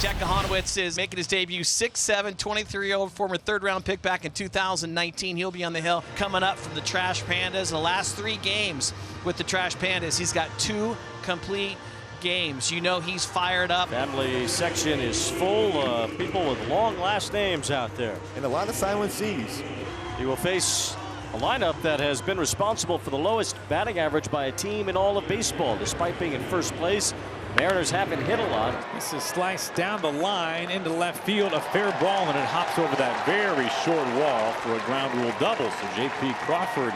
Jack Kahanowitz is making his debut, 6'7", 23-year-old former third-round pick back in 2019. He'll be on the hill coming up from the Trash Pandas. The last 3 games with the Trash Pandas, he's got 2 complete games. You know he's fired up. Family section is full of people with long last names out there. And a lot of silent C's. He will face a lineup that has been responsible for the lowest batting average by a team in all of baseball. Despite being in first place, Mariners haven't hit a lot. This is sliced down the line into left field, a fair ball, and it hops over that very short wall for a ground rule double. So J.P. Crawford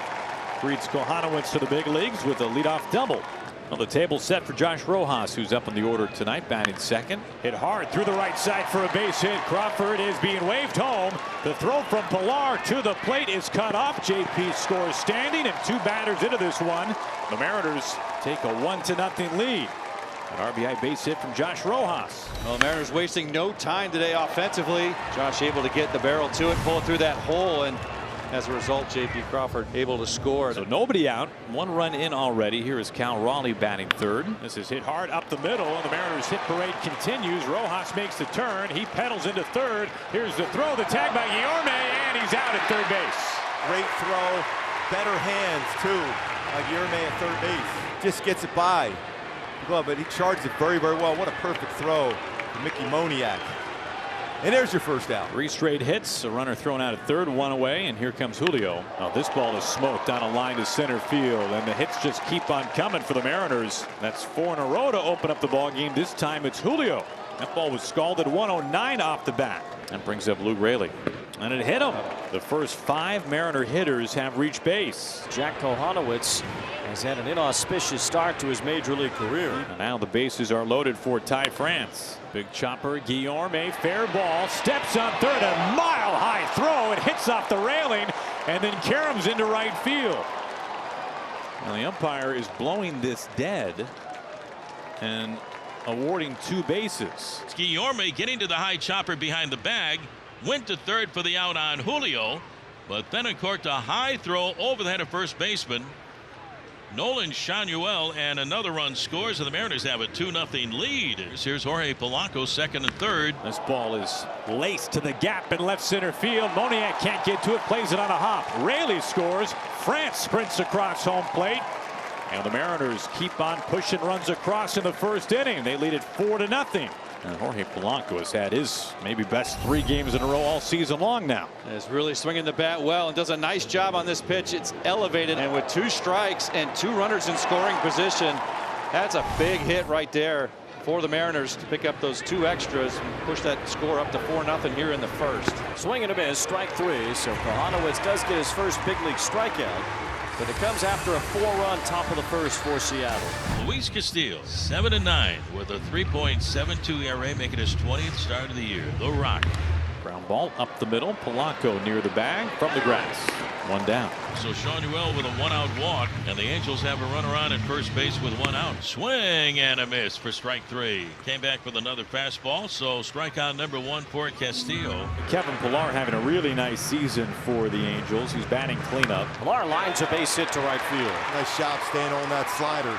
greets Kahanowitz to the big leagues with a leadoff double. Well, the table set for Josh Rojas, who's up in the order tonight, batting second. Hit hard through the right side for a base hit. Crawford is being waved home. The throw from Pilar to the plate is cut off. JP scores standing, and 2 batters into this one. The Mariners take a 1-0 lead. An RBI base hit from Josh Rojas. Well, the Mariners wasting no time today offensively. Josh able to get the barrel to it, pull it through that hole, and as a result, J.P. Crawford able to score. So nobody out, 1 run in already. Here is Cal Raleigh batting third. This is hit hard up the middle, and the Mariners hit parade continues. Rojas makes the turn. He pedals into third. Here's the throw, the tag by Guillorme, and he's out at third base. Great throw, better hands too. Guillorme at third base. Just gets it by. Well, but he charged it very, very well. What a perfect throw to Mickey Moniak. And there's your first out. 3 straight hits, a runner thrown out at third, 1 away, and here comes Julio. Now this ball is smoked down a line to center field, and the hits just keep on coming for the Mariners. That's 4 in a row to open up the ball game. This time it's Julio. That ball was scalded 109 off the bat. And brings up Luke Raley. And it hit him. The first 5 Mariner hitters have reached base. Jack Kahanowitz has had an inauspicious start to his major league career. And now the bases are loaded for Ty France. Big chopper, Guillorme, fair ball, steps on third, a mile-high throw. It hits off the railing, and then caroms into right field. Now the umpire is blowing this dead and awarding 2 bases. Guillorme getting to the high chopper behind the bag, went to third for the out on Julio, but then of course a high throw over the head of first baseman Nolan Shanuel, and another run scores, and the Mariners have a 2-0 lead. Here's Jorge Polanco, second and third. This ball is laced to the gap in left center field. Moniak can't get to it, plays it on a hop. Raley scores. France sprints across home plate. And the Mariners keep on pushing runs across in the first inning. They lead it 4-0. And Jorge Polanco has had his maybe best 3 games in a row all season long now. Is really swinging the bat well and does a nice job on this pitch. It's elevated, and with 2 strikes and 2 runners in scoring position, that's a big hit right there for the Mariners to pick up those 2 extras and push that score up to 4-0 here in the first. Swing and a miss, strike 3. So Kahanowitz does get his first big league strikeout, but it comes after a 4-run top of the first for Seattle. Luis Castillo, 7-9 with a 3.72 ERA, making his 20th start of the year. The Rock. Ground ball up the middle. Polanco near the bag from the grass. 1 down. So Shanuel with a 1-out walk, and the Angels have a runner on at first base with 1 out. Swing and a miss for strike 3. Came back with another fastball, so strikeout number 1 for Castillo. Kevin Pillar having a really nice season for the Angels. He's batting cleanup. Pilar lines a base hit to right field. Nice job staying on that slider.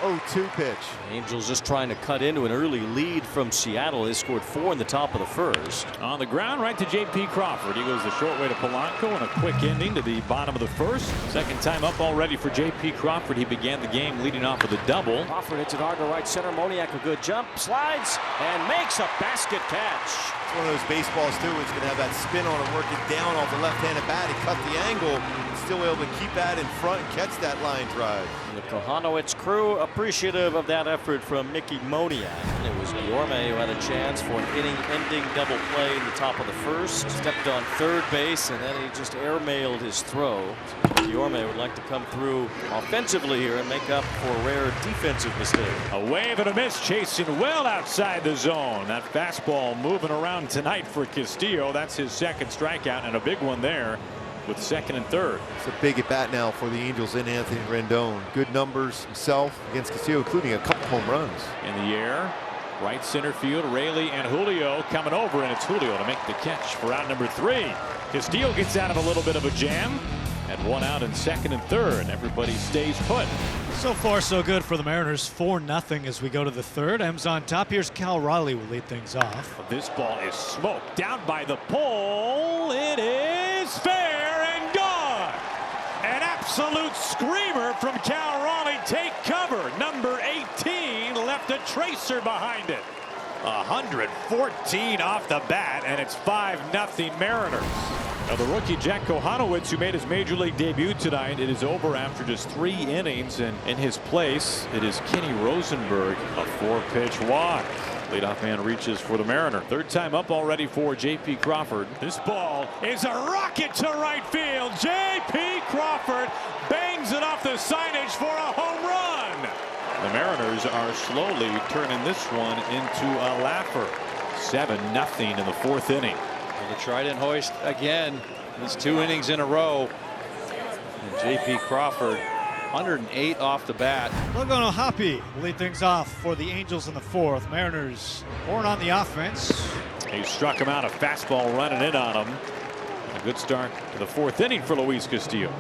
0-2 pitch. Angels just trying to cut into an early lead from Seattle. They scored 4 in the top of the first. On the ground, right to J.P. Crawford. He goes the short way to Polanco, and a quick ending to the bottom of the first. Second time up already for J.P. Crawford. He began the game leading off with a double. Crawford hits it hard to right center. Moniak a good jump, slides, and makes a basket catch. It's one of those baseballs too. It's going to have that spin on it, work it down off the left-handed bat. He cut the angle, still able to keep that in front and catch that line drive. The Kahanowitz crew appreciative of that effort from Mickey Moniak. It was Guillorme who had a chance for an inning-ending double play in the top of the first. Stepped on third base, and then he just airmailed his throw. Guillorme would like to come through offensively here and make up for a rare defensive mistake. A wave and a miss, chasing well outside the zone. That fastball moving around tonight for Castillo. That's his second strikeout, and a big one there with second and third. It's a big at bat now for the Angels in Anthony Rendon. Good numbers himself against Castillo, including a couple home runs. In the air, right center field, Raley and Julio coming over, and it's Julio to make the catch for out number 3. Castillo gets out of a little bit of a jam. And one out in second and third. Everybody stays put. So far, so good for the Mariners. 4-0 as we go to the third. M's on top. Here's Cal Raleigh will lead things off. This ball is smoked down by the pole. It is fair and gone. An absolute screamer from Cal Raleigh. Take cover. Number 18 left a tracer behind it. 114 off the bat, and it's 5-0 Mariners. Now the rookie Jack Kohanowitz, who made his major league debut tonight, it is over after just 3 innings, and in his place it is Kenny Rosenberg, a 4-pitch walk. Leadoff man reaches for the Mariner. Third time up already for J.P. Crawford. This ball is a rocket to right field. J.P. Crawford bangs it off the signage for a home run. The Mariners are slowly turning this one into a laugher. 7-0 in the 4th inning. The Trident hoist again. It's 2 innings in a row. And J.P. Crawford, 108 off the bat. Logan O'Hoppe will lead things off for the Angels in the 4th. Mariners pouring on the offense. He struck him out, a fastball running in on him. A good start to the 4th inning for Luis Castillo.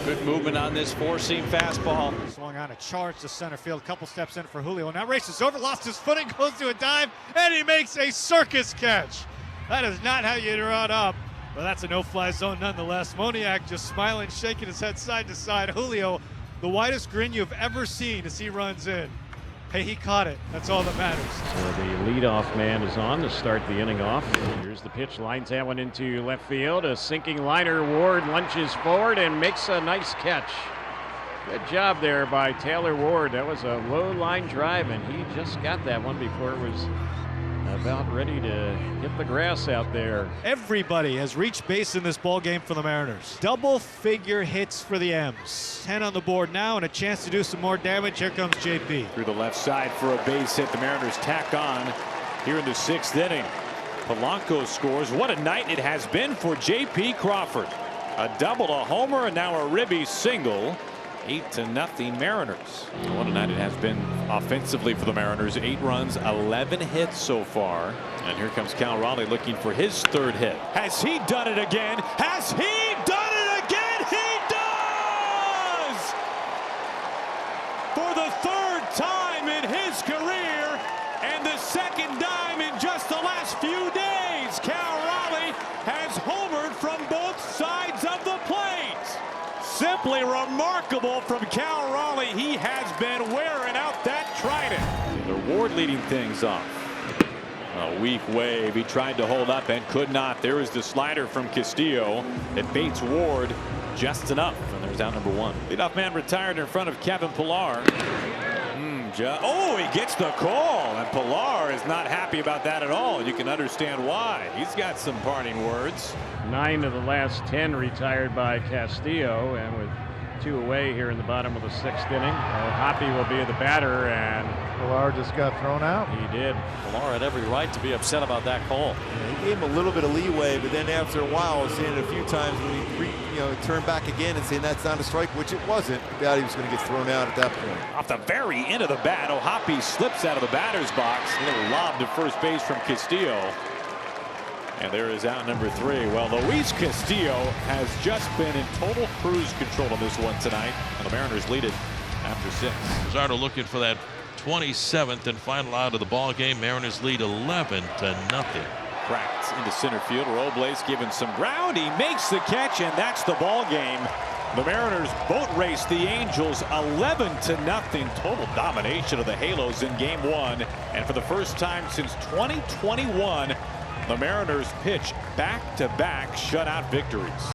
Good movement on this 4-seam fastball. Swung on a charge to center field. Couple steps in for Julio. Now races over, lost his footing, goes to a dive, and he makes a circus catch. That is not how you run up, but that's a no-fly zone nonetheless. Moniak just smiling, shaking his head side to side. Julio, the widest grin you've ever seen as he runs in. Hey, he caught it. That's all that matters. So the leadoff man is on to start the inning off. Here's the pitch, lines that one into left field. A sinking liner. Ward lunges forward and makes a nice catch. Good job there by Taylor Ward. That was a low line drive, and he just got that one before it was about ready to hit the grass out there. Everybody has reached base in this ball game for the Mariners. Double-figure hits for the M's. 10 on the board now and a chance to do some more damage. Here comes JP. Through the left side for a base hit. The Mariners tack on here in the 6th inning. Polanco scores. What a night it has been for J.P. Crawford. A double, a homer, and now a ribby single. 8-0 Mariners. What a night it has been offensively for the Mariners. 8 runs, 11 hits so far. And here comes Cal Raleigh looking for his 3rd hit. Has he done it again? Has he done it again? He does! For the 3rd time in his career, and the 2nd time in just the last few days, Cal Raleigh has homered from both sides of the plate. Simply remarkable from Cal Raleigh. He has been wearing out that Trident. The Ward leading things off. A weak wave. He tried to hold up and could not. There is the slider from Castillo. It baits Ward just enough. And there's out number 1. Leadoff man retired in front of Kevin Pillar. Oh, he gets the call. And Pillar is not happy about that at all. You can understand why. He's got some parting words. 9 of the last 10 retired by Castillo, and with 2 away here in the bottom of the 6th inning. Hoppe will be the batter, and Pillar just got thrown out. he did. Pillar had every right to be upset about that call. Yeah, he gave him a little bit of leeway, but then after a while, I was seeing it a few times when he turned back again and saying that's not a strike, which it wasn't. I doubt he was going to get thrown out at that point. Off the very end of the bat, O'Hoppe slips out of the batter's box. A little lob to first base from Castillo. And there is out number 3. Well, Luis Castillo has just been in total cruise control on this one tonight. And the Mariners lead it after 6. Zardo looking for that 27th and final out of the ball game. Mariners lead 11-0. Cracked into center field. Robles given some ground. He makes the catch, and that's the ball game. The Mariners boat race the Angels 11-0. Total domination of the Halos in game 1. And for the first time since 2021, the Mariners pitch back-to-back shutout victories.